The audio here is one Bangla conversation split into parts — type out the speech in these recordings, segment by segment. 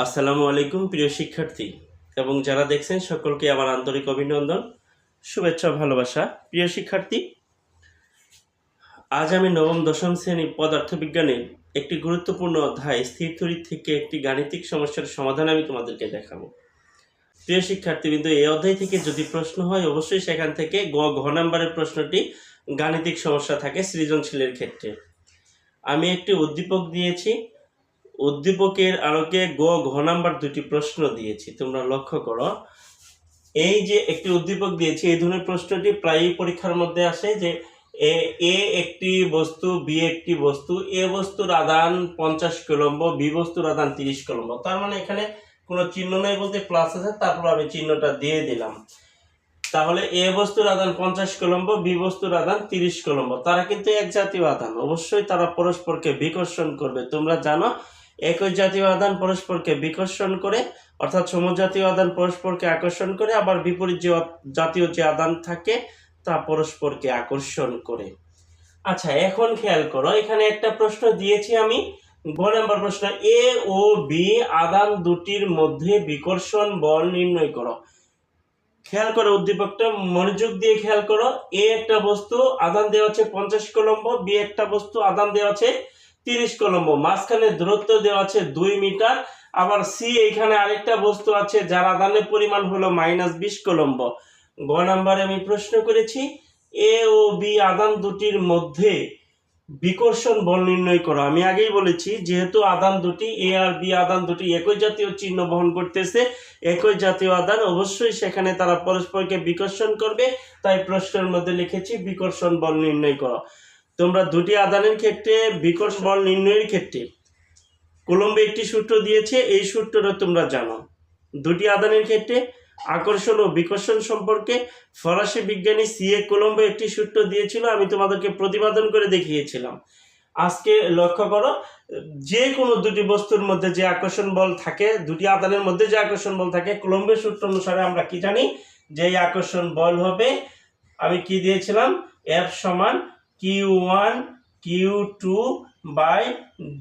আসসালামু আলাইকুম প্রিয় শিক্ষার্থী এবং যারা দেখছেন সকলকে আমার আন্তরিক অভিনন্দন, শুভেচ্ছা, ভালোবাসা। প্রিয় শিক্ষার্থী, আজ আমি নবম দশম শ্রেণী পদার্থবিজ্ঞানের একটি গুরুত্বপূর্ণ অধ্যায় স্থির তড়িৎ থেকে একটি গাণিতিক সমস্যার সমাধান আমি তোমাদেরকে দেখাবো। প্রিয় শিক্ষার্থীবৃন্দ, এই অধ্যায় থেকে যদি প্রশ্ন হয় অবশ্যই সেখান থেকে ঘ নাম্বারের প্রশ্নটি গাণিতিক সমস্যা থাকে সৃজনশীলের ক্ষেত্রে। আমি একটি উদ্দীপক দিয়েছি, উদ্দীপকের আলোকে ঘ নাম্বার দুটি প্রশ্ন দিয়েছি। তোমরা লক্ষ্য করো, এই যে একটি উদ্দীপক দিয়েছি, এই ধরনের প্রশ্নটি প্রায়ই পরীক্ষার মধ্যে আসে যে এ একটি বস্তু, বি একটি বস্তু, এ বস্তুর আধান 50 কুলম্ব, বি বস্তুর আধান 30 কুলম্ব। তার মানে এখানে কোনো চিহ্ন নেই বলতে প্লাস আছে, তারপর আমি চিহ্নটা দিয়ে দিলাম। তাহলে এ বস্তুর আধান 50 কুলম্ব, বি বস্তুর আধান 30 কুলম্ব। তারা কিন্তু এক জাতীয় আধান, অবশ্যই তারা পরস্পরকে বিকর্ষণ করবে। তোমরা জানো একই জাতীয় আধান পরস্পরকে বিকর্ষণ করে, অর্থাৎ সমজাতীয় আধান পরস্পরকে আকর্ষণ করে, আবার বিপরীত জাতীয় যে আধান থাকে তা পরস্পরকে আকর্ষণ করে। আচ্ছা, এখন খেয়াল করো, এখানে একটা প্রশ্ন দিয়েছি আমি, গ নম্বর প্রশ্ন, এ ও বি আধান দুটির মধ্যে বিকর্ষণ বল নির্ণয় করো। খেয়াল করো উদ্দীপকটা, মনোযোগ দিয়ে খেয়াল করো। এ একটা বস্তু, আধান দেওয়া আছে 50 কুলম্ব, বি একটা বস্তু, আধান দেওয়া আছে 30 কুলম্ব, মাঝখানে দূরত্ব দেওয়া আছে 2 মিটার। আবার সি এখানে আরেকটা বস্তু আছে যার আধানের পরিমাণ হলো -20 কুলম্ব। গ নাম্বারে আমি প্রশ্ন করেছি এ ও বি আধান দুটির মধ্যে বিকর্ষণ বল নির্ণয় করো। আমি আগেই বলেছি, যেহেতু আধান দুটি এ আর বি আধান দুটি একই জাতীয় চিহ্ন বহন করতেছে, একই জাতীয় আধান, অবশ্যই সেখানে তারা পরস্পরকে বিকর্ষণ করবে। তাই প্রশ্নের মধ্যে লিখেছি বিকর্ষণ বল নির্ণয় করো। তোমরা দুটি আধানের ক্ষেত্রে বিকর্ষণ বল নির্ণয়ের ক্ষেত্রে কুলম্বে একটি সূত্র দিয়েছে, এই সূত্রটা তোমরা জানো। দুটি আধানের ক্ষেত্রে আকর্ষণ ও বিকর্ষণ সম্পর্কে ফরাসি বিজ্ঞানী সি.এ. কুলম্ব একটি সূত্র দিয়েছিল, আমি তোমাদেরকে প্রতিপাদন করে দেখিয়েছিলাম। আজকে লক্ষ্য করো, যে কোনো দুটি বস্তুর মধ্যে যে আকর্ষণ বল থাকে, দুটি আধানের মধ্যে যে আকর্ষণ বল থাকে, কুলম্বের সূত্র অনুসারে আমরা কি জানি যে এই আকর্ষণ বল হবে, আমি কি দিয়েছিলাম, F সমান Q1 Q2 by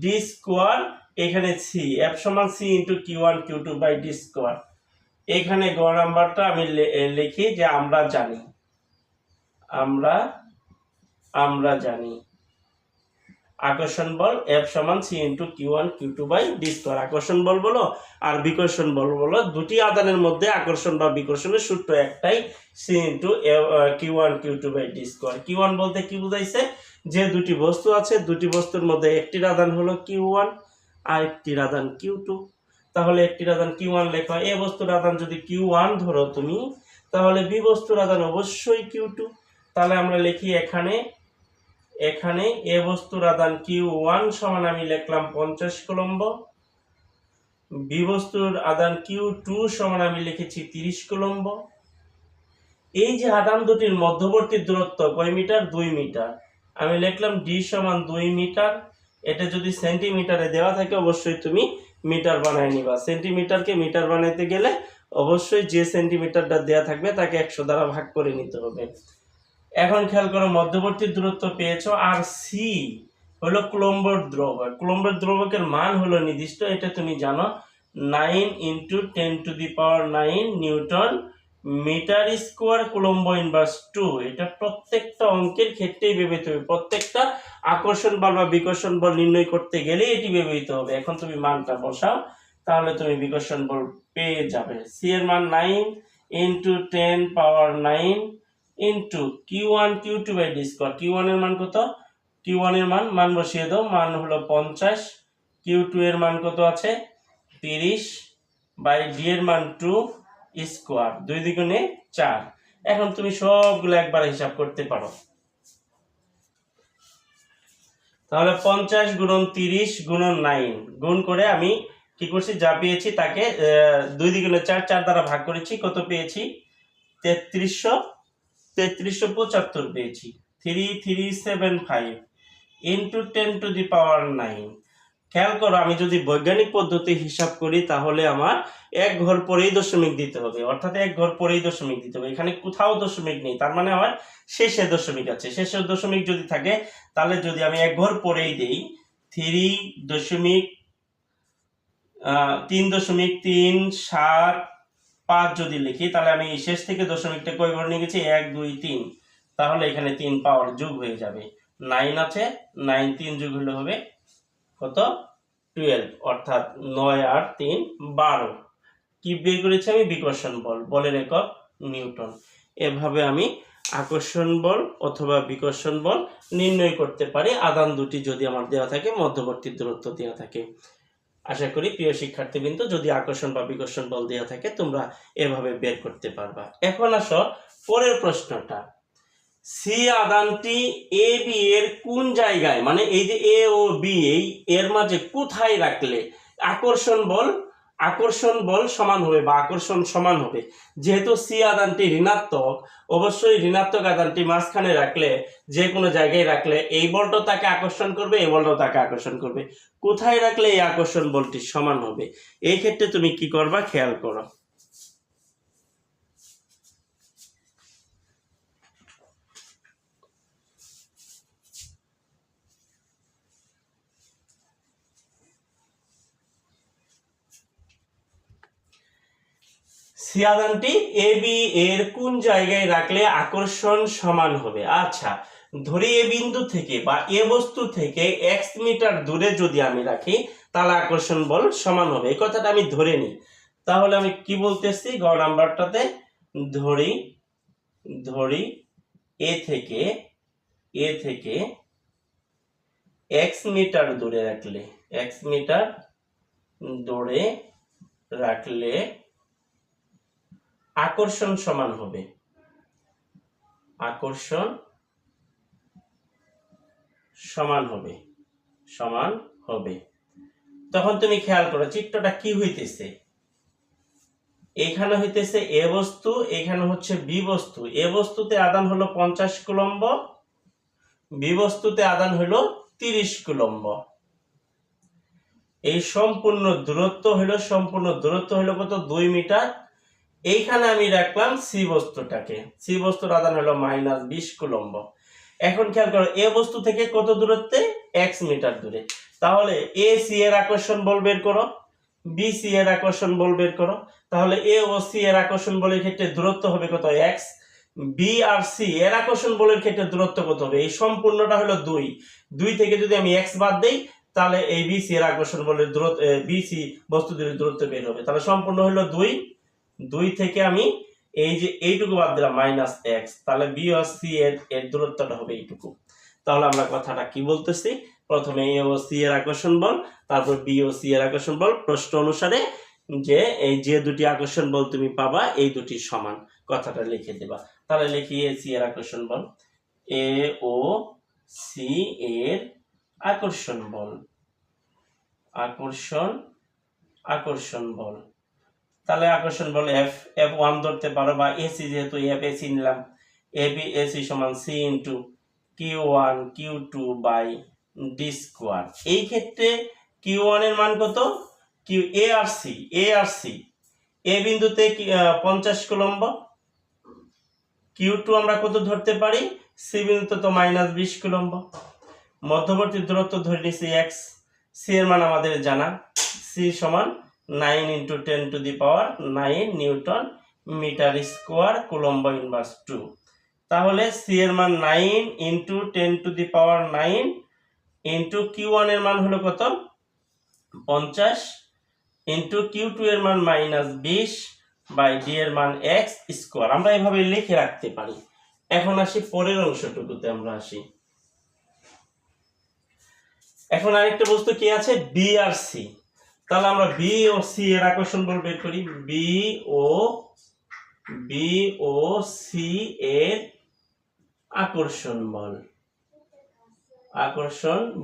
D square, এখানে সি, F সমান C into Q1 Q2 by D square. এখানে গ নাম্বারটা আমি লিখি যে আমরা জানি, আমরা জানি আকর্ষণ বল F সমান C into Q1 Q2 by D square. আকর্ষণ বল বলো আর বিকর্ষণ বল বলো, দুটি আধানের মধ্যে আকর্ষণ বা বিকর্ষণের সূত্র একটাই, C into Q1 Q2 by D square. Q1 বলতে কি বুঝাইছে, যে দুটি বস্তু আছে, দুটি বস্তুর মধ্যে একটির আধান হলো Q1 আর একটির আধান Q2। তাহলে একটির আধান Q1 লেখা, এ বস্তুর আধান যদি Q1 ধরো তুমি, তাহলে বি বস্তুর আধান অবশ্যই Q2। তাহলে আমরা লিখি এখানে এ বস্তুর আধান Q1 সমান আমি লিখলাম 50 কুলম্ব, বি বস্তুর আধান Q2 সমান আমি লিখেছি 30 কুলম্ব। এই যে আধান দুটির মধ্যবর্তী দূরত্ব কয় মিটার, 2 মিটার, আমি লিখলাম ডি সমান 2 মিটার। এটা যদি সেন্টিমিটারে দেওয়া থাকে অবশ্যই তুমি মিটার বানায় নিবা। সেন্টিমিটারকে মিটার বানাইতে গেলে অবশ্যই যে সেন্টিমিটারটা দেওয়া থাকবে তাকে 100 দ্বারা ভাগ করে নিতে হবে। এখন খেয়াল করো, মধ্যবর্তী দূরত্ব পেয়েছো, আর সি হলো কুলম্বের দ্রব্যক। কুলম্বের দ্রব্যকের মান হলো নির্দিষ্ট, এটা তুমি জানো, 9 × 10⁹ newton metre square coulomb inverse 2। এটা প্রত্যেকটা অঙ্কের ক্ষেত্রেই ব্যবহৃত হবে, প্রত্যেকটা আকর্ষণ বল বা বিকর্ষণ বল নির্ণয় করতে গেলে এটি ব্যবহৃত হবে। এখন তুমি মানটা বসাও, তাহলে তুমি বিকর্ষণ বল পেয়ে যাবে। সি এর মান 9 × 10⁹ into Q1 Q2 by D square. Q1 এর মান কত, Q1 এর মান বসিয়ে দাও, মান হলো 50, Q2 এর মান কত আছে 30 বাই ডি এর মান 2 স্কোয়ার, 2 দ্বিগুণে 4। এখন তুমি সবগুলো একবার হিসাব করতে পারো। তাহলে 50 গুণন 30 গুণন 9 গুণ করে আমি কি করছি, যা পেয়েছি তাকে 2 দ্বিগুণে 4, 4 দ্বারা ভাগ করেছি, কত পেয়েছি 3375 পেয়েছি। 3375 ইন্টু 10⁹ 9। খেয়াল করো, আমি যদি বৈজ্ঞানিক পদ্ধতি হিসাব করি তাহলে আমার এক ঘর পরেই দশমিক দিতে হবে, অর্থাৎ এক ঘর পরেই দশমিক দিতে হবে। এখানে কোথাও দশমিক নেই, তার মানে আমার শেষে দশমিক আছে। শেষের দশমিক যদি থাকে, তাহলে যদি আমি এক ঘর পরেই দেই 3.375 যদি লিখি, তাহলে আমি শেষ থেকে দশমিকটা কয় ঘর নিয়ে গেছি, 1 2 3, তাহলে এখানে 3 পাওয়ার যোগ হয়ে যাবে, 9 আছে, 9 3 যোগ হলে হবে কত, 12, অর্থাৎ 9 আর 3 12। কি বের করেছি আমি, বিকর্ষণ বল, বলের একক নিউটন। এভাবে আমি আকর্ষণ বল অথবা বিকর্ষণ বল নির্ণয় করতে পারি, আদান দুটি যদি আমার দেওয়া থাকে, মধ্যবর্তী দূরত্ব দেওয়া থাকে। আশা করি প্রিয় শিক্ষার্থীবৃন্দ, যদি আকর্ষণ বা বিকর্ষণ বল দেওয়া থাকে তোমরা এভাবে বের করতে পারবা। এখন আসো পরের প্রশ্নটা, সি আদানটি এ বি এর কোন জায়গায়, মানে এই যে এ ও বি এর মাঝে কোথায় রাখলে আকর্ষণ বল সমান হবে বা আকর্ষণ সমান হবে। যেহেতু সি আদানটি ঋণাত্মক, অবশ্যই ঋণাত্মক আদানটি মাঝখানে রাখলে, যে কোনো জায়গায় রাখলে এই বলটা তাকে আকর্ষণ করবে, এই বলটাও তাকে আকর্ষণ করবে। কোথায় রাখলে এই আকর্ষণ বলটি সমান হবে, এই ক্ষেত্রে তুমি কি করবা খেয়াল করো। সি আদানটি এ বি এর কোন জায়গায় রাখলে আকর্ষণ সমান হবে। আচ্ছা, ধরি এ বিন্দু থেকে বা এ বস্তু থেকে x মিটার দূরে যদি আমি রাখি, তাহলে আকর্ষণ বল সমান হবে, এই কথাটা আমি ধরে নিই। তাহলে আমি কি বলতেছি, গ নাম্বারটাতে ধরি এ থেকে x মিটার দূরে রাখলে আকর্ষণ সমান হবে, তখন তুমি খেয়াল করো চিত্রটা কি হইতেছে, এখানে হইতেছে এ বস্তু, এখানে হচ্ছে বি বস্তু। এ বস্তুতে আদান হলো 50 কুলম্ব, বি বস্তুতে আদান হলো 30 কুলম্ব। এই সম্পূর্ণ দূরত্ব হলো কত, 2 মিটার। এইখানে আমি রাখলাম সি বস্তুটাকে, সি বস্তুর আদান হলো -20 কুলম্ব। এখন খেয়াল করো এ বস্তু থেকে কত দূরত্বে, x মিটার দূরে। তাহলে এ সি এর আকর্ষণ বল বের করো, বি সি এর আকর্ষণ বল বের করো। তাহলে এ ও সি এর আকর্ষণ বলের ক্ষেত্রে দূরত্ব হবে কত, x। বি আর সি এর আকর্ষণ বলের ক্ষেত্রে দূরত্ব কত হবে, এই সম্পূর্ণটা হলো 2 থেকে যদি আমি x বাদ দেই, তাহলে এই বি সি এর আকর্ষণ বলের দূরত্ব, বি সি বস্তু দুটির দূরত্ব বের হবে। তাহলে সম্পূর্ণ হলো 2 থেকে আমি এই যে এইটুকু বাদ দিলাম -x, তাহলে বি ও সি এর দূরত্বটা হবে এইটুকু। তাহলে আমরা কথাটা কি বলতেছি, প্রথমে এ ও সি এর আকর্ষণ বল, তারপর বি ও সি এর আকর্ষণ বল, প্রশ্ন অনুসারে যে এই যে দুটি আকর্ষণ বল তুমি পাবা এই দুটি সমান, কথাটা লিখে দেবা। তাহলে লিখি এ সি এর আকর্ষণ বল, এ ও সি এর আকর্ষণ বল, তাহলে আকর্ষণ বল F1 ধরতে পারো, বা এসি যেহেতু এসি নিলাম, এসি সমান C into Q1 Q2 by D square. এই ক্ষেত্রে Q1 এর মান কত, এ আর সি এ বিন্দুতে 50 কুলম্ব, Q2 আমরা কত ধরতে পারি, সি বিন্দুতে তো -20 কুলম্ব। মধ্যবর্তী দূরত্ব ধরে নিছি x, সি এর মান আমাদের জানা, সি সমান 9 × 10⁹ newton metre square coulomb inverse 2। তাহলে সি এর মান 9 × 10⁹ Q1 এর মান হলো কত, 50, Q2 এর মান -20 বাই ডি এর মান x স্কোয়ার। আমরা এভাবে লিখে রাখতে পারি। এখন আসি পরের অংশটুকুতে, আমরা আসি এখন আরেকটা বস্তু কি আছে, বি আর সি। তাহলে আমরা বি ও সি এর আকর্ষণ বল বের করি, বি ও সি এর আকর্ষণ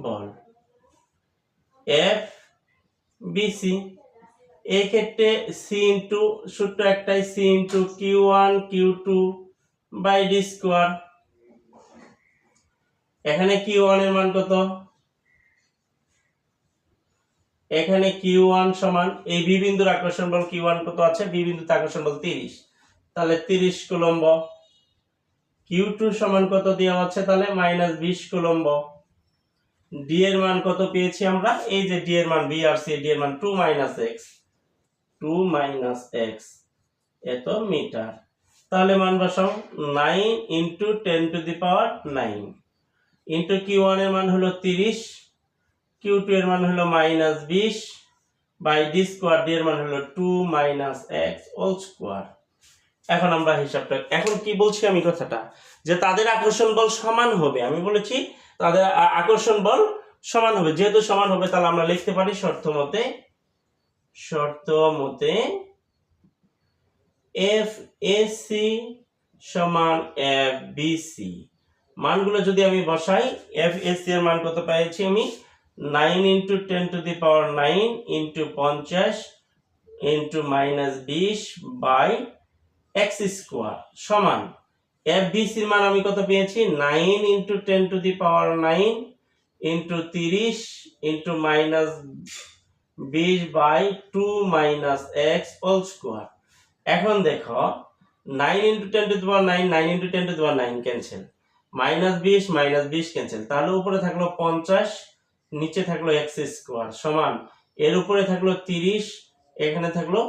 বল এফ বি সি। এই ক্ষেত্রে সি ইন্টু সূত্র একটাই, C into Q1 Q2 by D square. এখানে Q1 এর মান কত, এখানে Q1 সমান এই বি বিন্দুর আকর্ষণ বল Q1 কত আছে, বি বিন্দুতে আকর্ষণ বল 30, তাহলে 30 কুলম্ব। Q2 সমান কত দেওয়া আছে, তাহলে -20 কুলম্ব। ডি এর মান কত পেয়েছি আমরা? এই যে ডি এর মান বি আর সি, ডি এর মান 2 - x এত মিটার। তাহলে মান বসাও, 9 × 10⁻9 ইন্টু Q1 এর মান হলো 30, Q2 এর মান হলো -20 বাই ডি স্কোয়ার, ডি এর মান হলো 2 - x হোল স্কোয়ার। এখন আমরা হিসাবটা, এখন কি বলছি আমি কথাটা, যে তাদের আকর্ষণ বল সমান হবে। আমি বলেছি তাদের আকর্ষণ বল সমান হবে, যেহেতু সমান হবে তাহলে আমরা লিখতে পারি শর্ত মতে FAC সমান FBC। মানগুলো যদি আমি বসাই, FAC এর মান কত পেয়েছি আমি? 9 × 10⁻9 × 50 × -20 বাই x স্কোয়ার সমান FBC এর মান আমি কত পেয়েছি? 9 × 10⁻9 × 30 × -20 বাই 2 - x হোল স্কোয়ার। এখন দেখো 9 × 10⁻9, 9 × 10⁻9 ক্যান্সেল, -20 ক্যান্সেল, তাহলে উপরে থাকলো 50, নিচে থাকলো x স্কোয়ার সমান এর উপরে থাকলো 30, এখানে থাকলো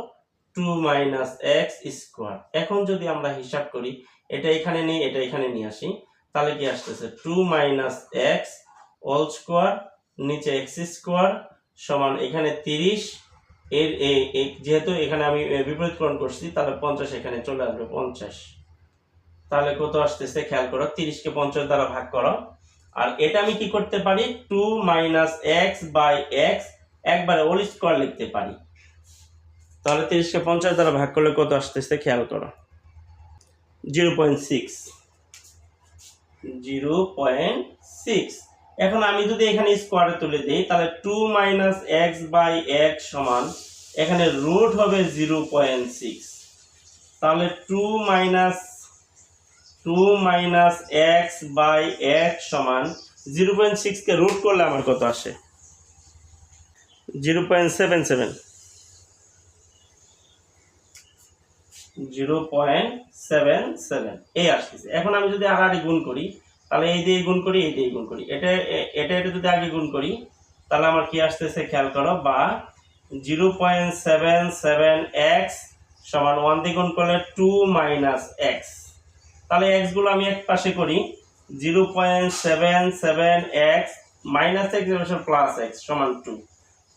2 - x স্কোয়ার। এখন যদি আমরা হিসাব করি, এটা এখানে নেই, এটা এখানে নিয়ে আসি, তাহলে কি আসতেছে? 2 - x হোল স্কোয়ার, নিচে x স্কোয়ার সমান এখানে 30, এর যেহেতু এখানে আমি বিপরীতকরণ করছি তাহলে 50 এখানে চলে আসবে 50। তাহলে কত আসতেছে খেয়াল করো, 30 কে 50 দ্বারা ভাগ করো। আর এটা আমি কি করতে পারি? 2 - x বাই x একবারে হোল স্কোয়ার লিখতে পারি। তাহলে 30 কে 50 দ্বারা ভাগ করলে কত আসতেছে খেয়াল করো, 0.6। এখন আমি যদি এখানে স্কোয়ারে তুলে দিই তাহলে 2 - x বাই x সমান এখানে রুট হবে 0.6, তাহলে 2 - x বাই x সমান 0.6 কে রুট করলে আমার কত আসে? 0.77 এই আসতেছে। এখন আমি যদি আগে গুণ করি তাহলে এই দিয়ে গুণ করি, এই দিয়ে গুণ করি, এটা যদি আগে গুণ করি তাহলে আমার কি আসতেছে খেয়াল করো, বা 0.77x সমান 1 দিয়ে গুণ করলে 2 - x। তাহলে x গুলো আমি এক পাশে করি, 0.77x -x প্লাস x সমান 2।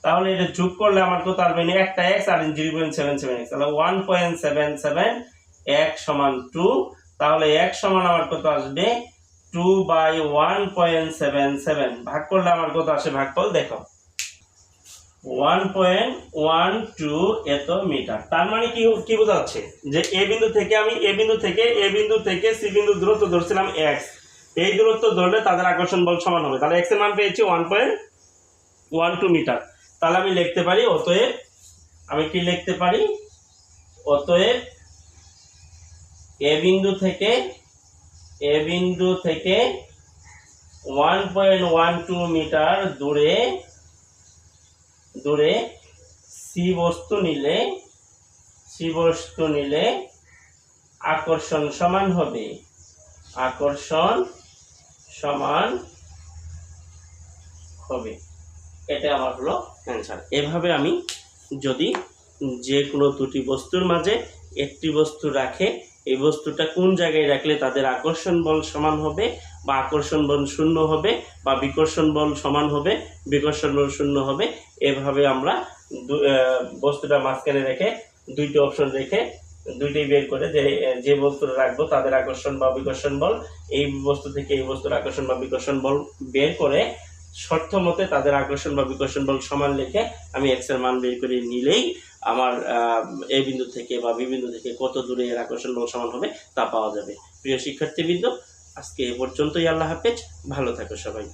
তাহলে এটা যোগ করলে আমার কত আসবে? একটা x আর 0.77x, তাহলে 1.77x সমান 2। তাহলে x সমান আমার কত আসবে? 2/1.77 ভাগ করলে আমার কত আসে? ভাগফল দেখো, 1.12 এত মিটার। তার মানে কি বোঝা যাচ্ছে? যে এ বিন্দু থেকে আমি এ বিন্দু থেকে সি বিন্দু দূরত্ব ধরছিলাম x, এই দূরত্ব ধরলে তাদের আকর্ষণ বল সমান হবে। তাহলে x এর মান পেয়েছি 1.12 মিটার। তাহলে আমি লিখতে পারি, অতএব আমি কি লিখতে পারি? অতএব এ বিন্দু থেকে 1.12 মিটার দূরে সি বস্তু নিলে আকর্ষণ সমান হবে, এটা আমার হলো অ্যান্সার। এভাবে আমি যদি যে কোনো দুটি বস্তুর মাঝে একটি বস্তু রাখে, এই বস্তুটা কোন জায়গায় রাখলে তাদের আকর্ষণ বল সমান হবে, বা আকর্ষণ বল শূন্য হবে, বা বিকর্ষণ বল সমান হবে, বিকর্ষণ বল শূন্য হবে, এভাবে আমরা বস্তুটা মাঝখানে রেখে দুইটি অপশন রেখে দুইটাই বের করে যে বস্তুটা রাখবো তাদের আকর্ষণ বা বিকর্ষণ বল, এই বস্তু থেকে এই বস্তুর আকর্ষণ বা বিকর্ষণ বল বের করে শর্ত মতে তাদের আকর্ষণ বা বিকর্ষণ বল সমান লিখে আমি x এর মান বের করে নিলেই আমার এ বিন্দু থেকে বা বি বিন্দু থেকে কত দূরে এর আকর্ষণ বল সমান হবে তা পাওয়া যাবে। প্রিয় শিক্ষার্থীবৃন্দ, আজকে এ পর্যন্তই। আল্লাহ হাফেজ, ভালো থাকো সবাই।